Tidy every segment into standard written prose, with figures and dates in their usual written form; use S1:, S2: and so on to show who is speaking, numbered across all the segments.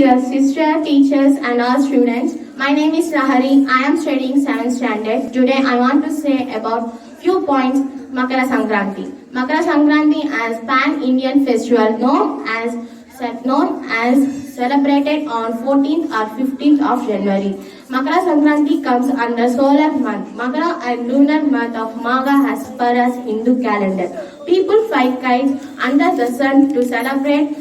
S1: Dear sister, teachers and all students, my name is Lahari. I am studying 7th standard. Today I want to say about few points Makara Sankranti. Makara Sankranti as pan-Indian festival known as celebrated on 14th or 15th of January. Makara Sankranti comes under solar month, Makara and lunar month of Magha as per as Hindu calendar. People fly kites under the sun to celebrate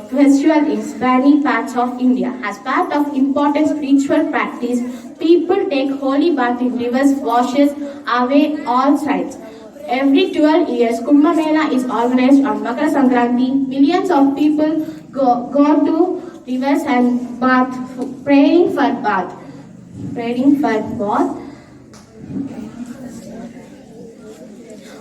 S1: festival in many parts of India. As part of important spiritual practice, people take holy bath in rivers, washes away all sites. Every 12 years, Kumbh Mela is organized on Makara Sankranti. Millions of people go to rivers and bath, praying for bath.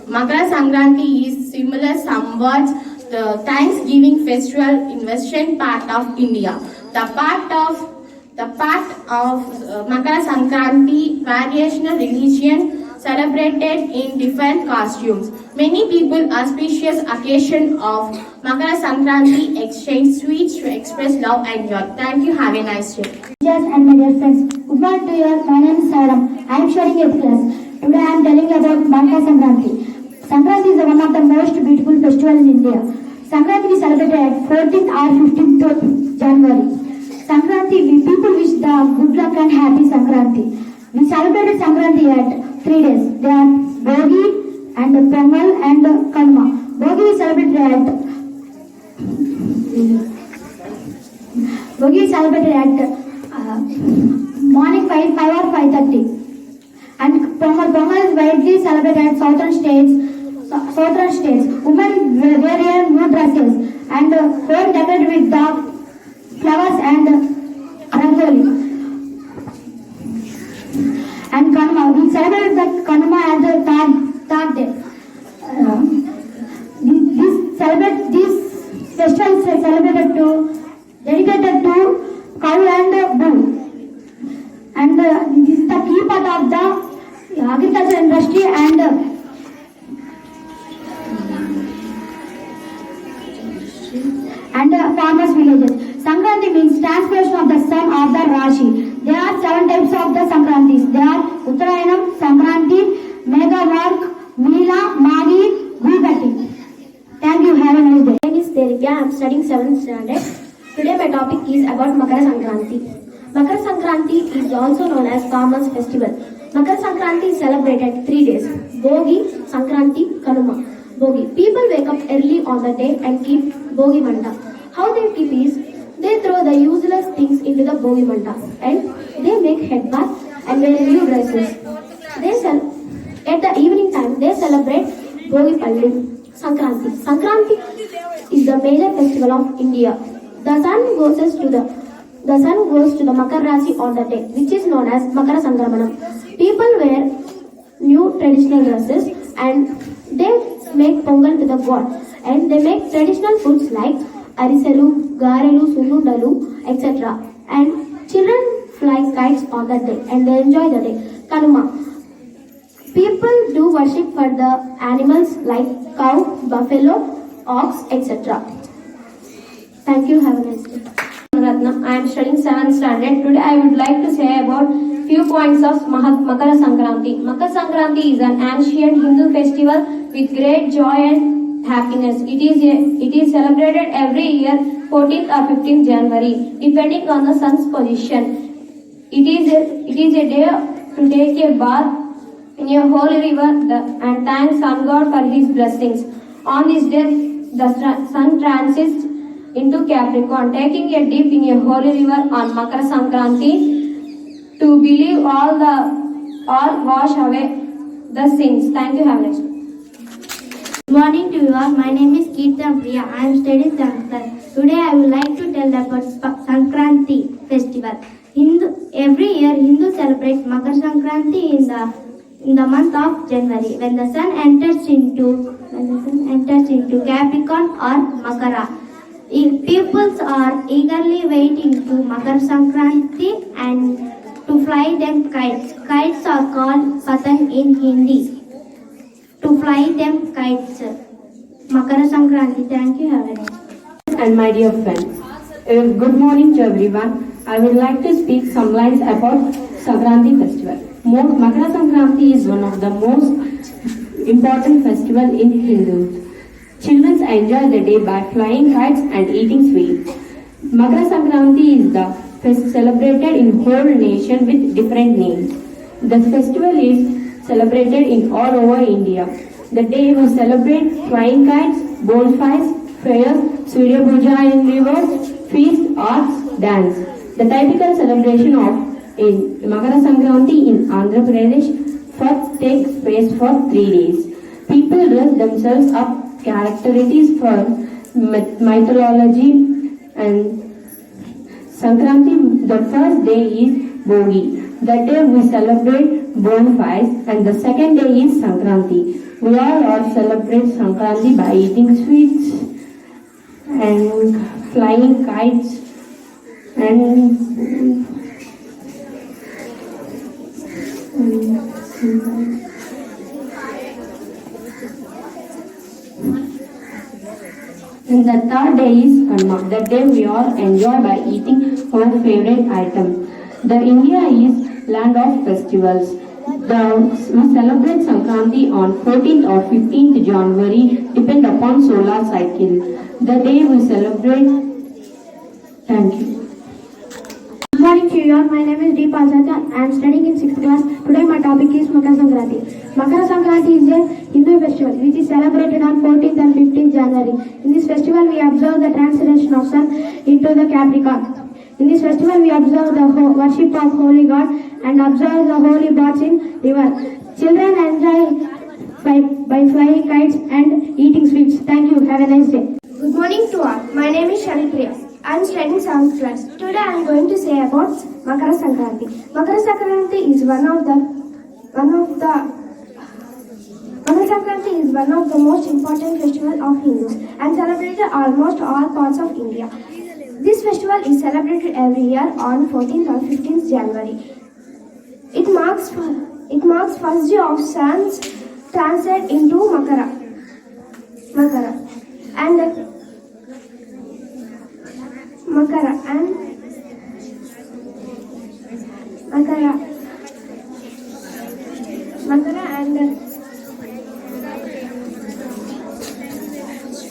S1: Makara Sankranti is similar somewhat the Thanksgiving festival in western part of India. The part of Makara Sankranti variational religion celebrated in different costumes. Many people auspicious occasion of Makara Sankranti exchange sweets to express love and joy. Thank you. Have a nice day.
S2: Teachers and my dear friends, good morning to you all. My name is Saram. I am studying 8th class. Today I am telling about Makara Sankranti. Sankranti is one of the most beautiful festivals in India. Sankranti is celebrated at 14th or 15th of January. Sankranti, people wish the good luck and happy Sankranti. We celebrated Sankranti at 3 days. They are Bogi and Pongal and Kanma. Bogi is celebrated at morning 5 or 5:30. And Pongal is widely celebrated at southern states. Women wear new dresses and home decorated with the flowers and rangoli. And Kanma, we celebrate the Kanma as the third day. This festival is dedicated to cow and bull. And this is the key part of the agriculture industry and farmers' villages. Sankranti means transformation of the sun of the Rashi. There are 7 types of the Sankrantis. They are Uttarayanam, Sankranti, Meghavark, Meela, Magi, Gugati. Thank you. Have a nice day.
S3: My name is Derika. I am studying 7th standard. Today my topic is about Makara Sankranti. Makara Sankranti is also known as Farmers' Festival. Makara Sankranti is celebrated 3 days. Bogi, Sankranti, Kanuma. Bogi. People wake up early on the day and keep Bogi Manda. How they keep is, they throw the useless things into the Bogi Manda and they make head bath and wear new dresses. At the evening time, they celebrate Bogi Pallu, Sankranti. Sankranti is the major festival of India. The sun goes to the Makar Rasi on the day, which is known as Makara Sankramanam. People wear new traditional dresses and they make pongal to the god, and they make traditional foods like ariselu, garelu, sunundalu, etc. And children fly kites on that day and they enjoy the day. Kanuma. People do worship for the animals like cow, buffalo, ox, etc. Thank you. Have a nice day.
S4: I am studying 7th standard. Today I would like to say about few points of Makara Sankranti. Makara Sankranti is an ancient Hindu festival with great joy and happiness. It is celebrated every year 14th or 15th January depending on the sun's position. It is a day to take a bath in a holy river and thank sun god for his blessings. On this day the sun transits into Capricorn, taking a dip in a holy river on Makara Sankranti to believe all wash away the sins. Thank you. Have a nice day.
S2: Good morning to you all. My name is Keertan Priya. I am studying 7th class. Today I would like to tell about Sankranti festival. Every year Hindus celebrate Makar Sankranti in the month of January when the sun enters into Capricorn or Makara. Peoples are eagerly waiting to Makar Sankranti and to fly them kites. Kites are called Patang in Hindi. To fly them kites. Makara Sankranti. Thank you. Have a nice day.
S5: And my dear friends, Good morning to everyone. I would like to speak some lines about Sankranti festival. Makara Sankranti is one of the most important festival in Hindus. Children enjoy the day by flying kites and eating sweets. Makara Sankranti is the fest celebrated in whole nation with different names. The festival is celebrated in all over India. The day we celebrate flying kites, bonfires, fairs, Surya Puja in rivers, feast, arts, dance. The typical celebration of Makara Sankranti in Andhra Pradesh first takes place for 3 days. People dress themselves up characteristics for mythology and Sankranti. The first day is Bogi. That day we celebrate bonfires and the second day is Sankranti. We all celebrate Sankranti by eating sweets and flying kites and the third day is Kanma. That day we all enjoy by eating our favorite item. The India is land of festivals. We celebrate Sankranti on 14th or 15th January, depend upon solar cycle. The day we celebrate. Thank you.
S3: Good morning to you all. My name is D. Pasata. I am studying in 6th class. Today my topic is Makara Sankranti. Makara Sankranti is a Hindu festival which is celebrated on 14th and 15th January. In this festival we observe the translation of sun into the Capricorn. In this festival we observe the worship of holy God and observe the holy baths in river. Children enjoy by flying kites and eating sweets. Thank you. Have a nice day.
S6: Good morning to all. My name is Shanipriya. I am studying 7th class. Today I am going to say about Makara Sankranti. Makara Sankranti is one of the most important festival of Hindus and celebrated almost all parts of India. This festival is celebrated every year on 14th or 15th January. It marks first day of sun's transit into Makara and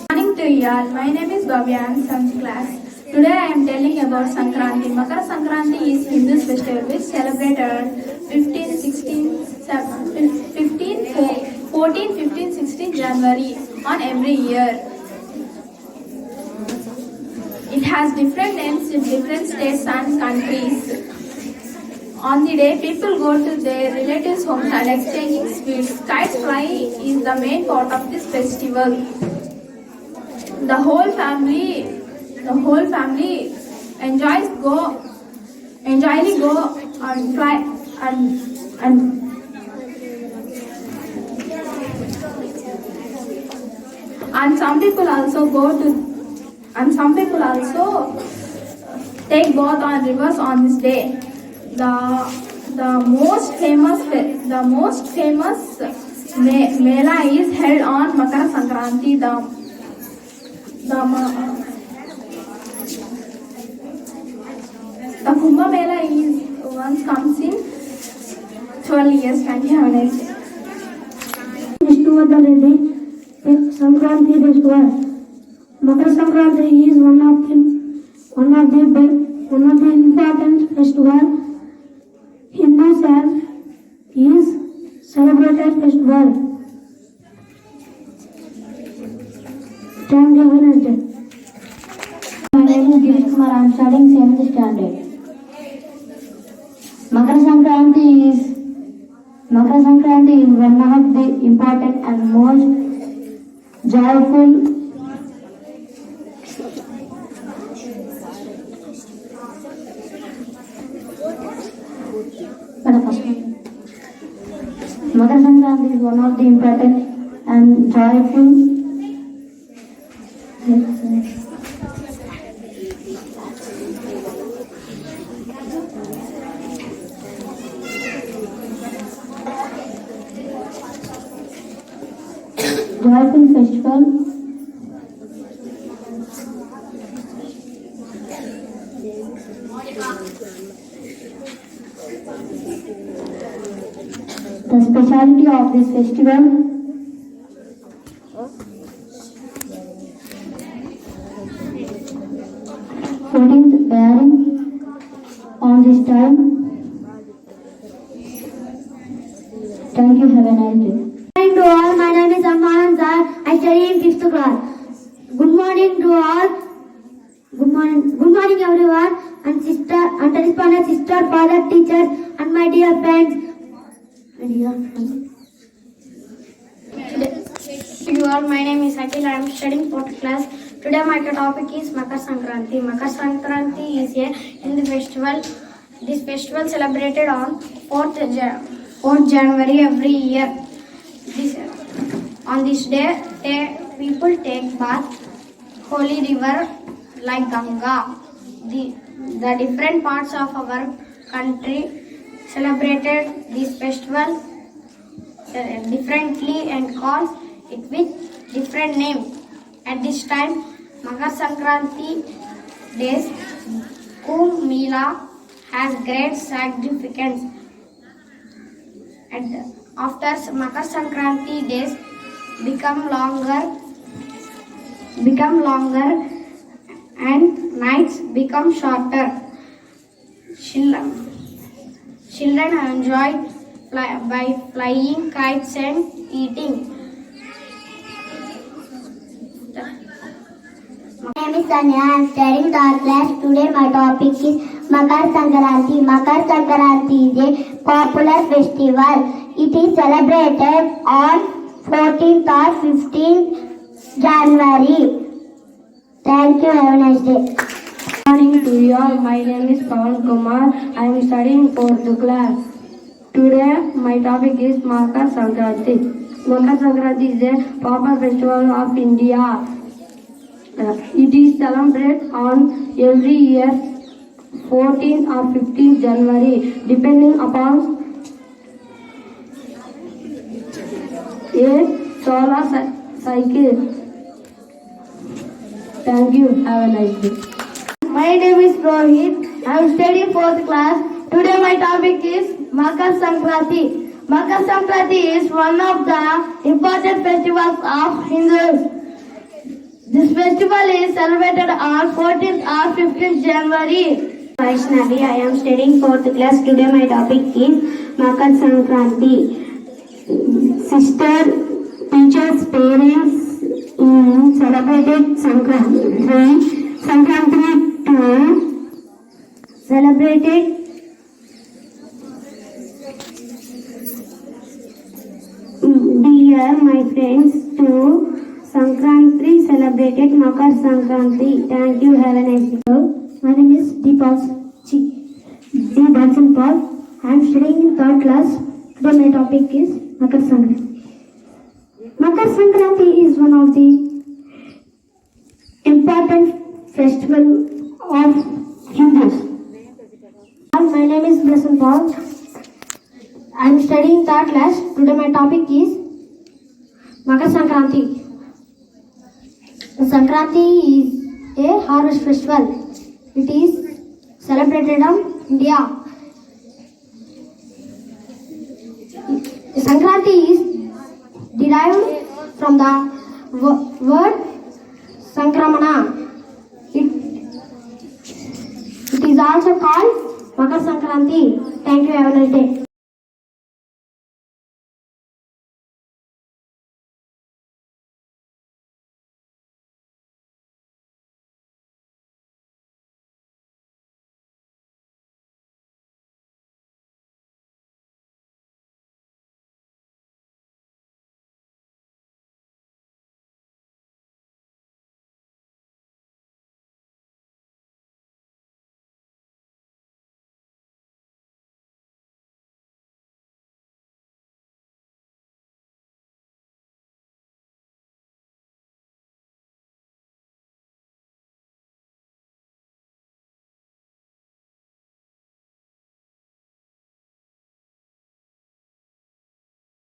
S1: Morning to you all. My name is Bhavya. I am 7th class. Today I am telling about Sankranti. Makara Sankranti is Hindu's festival which celebrated on 14, 15, 16 January on every year. It has different names in different states and countries. On the day, people go to their relatives' homes and exchanging sweets. Kites flying is the main part of this festival. The whole family enjoyly go and fly and some people also take bath on rivers on this day. The most famous mela is held on Makara Sankranti. The Kumbh Mela is once comes in 12 years. Thank you. Have a nice day.
S2: Vishnuvardhan Reddy, Sankranti festival. Makara Sankranti is one of the important festival Hindus have is celebrated festival. Thank you. Have a nice day. My name is Girish Kumar. I am studying 7th standard. Makara Sankranti is one of the important and most joyful Makara Sankranti is one of the important and joyful festival The speciality of this festival bearing on this time. Thank you. Have a nice day.
S3: Good morning to all. My name is Amman Zar. I study in 5th class. Good morning to all. Good morning everyone. And sister, and respondent sister, father, teachers, and my dear friends.
S1: You all, my name is Akhil. I am studying 4th class. Today my topic is Makar Sankranti. Makar Sankranti is a Hindu festival. This festival celebrated on 4th January every year. On this day, people take bath, holy river like Ganga. The different parts of our country celebrated this festival differently and calls it with different name. At this time, Makar Sankranti days, Kumbh Mela has great significance. And after Makar Sankranti days become longer and nights become shorter. Children enjoy by flying kites and eating.
S3: My name is Tanya. I am studying 3rd class. Today my topic is Makar Sankranti. Makar Sankranti is a popular festival. It is celebrated on 14th or 15th January. Thank you. Have a nice day.
S5: Good morning to you all. My name is Pawan Kumar. I am studying 4th class. Today my topic is Makar Sankranti. Makar Sankranti is a popular festival of India. It is celebrated on every year 14th or 15th January depending upon a solar cycle. Thank you. Have a nice day.
S3: My name is Rohit. I am studying 4th class. Today my topic is Makar Sankranti. Makar Sankranti is one of the important festivals of Hindus. This festival is celebrated on 14th or 15th January.
S2: Vaishnavi, I am studying 4th class. Today my topic is Makar Sankranti. Sister, teachers, parents celebrated Sankranti to celebrated dear my friends to Sankranti celebrated Makar Sankranti. Thank you. Have a nice day. My name is D. Bansan Paul. I am studying in 3rd class. Today my topic is Makar Sankranti. Makar Sankranti is one of the important festival of Hindus.
S3: My name is Bansan Paul. I am studying 3rd class. Today my topic is Makar Sankranti. Sankranti is a harvest festival. It is celebrated in India. Sankranti is derived from the word Sankramana. It is also called Makar Sankranti. Thank you. Have a nice day.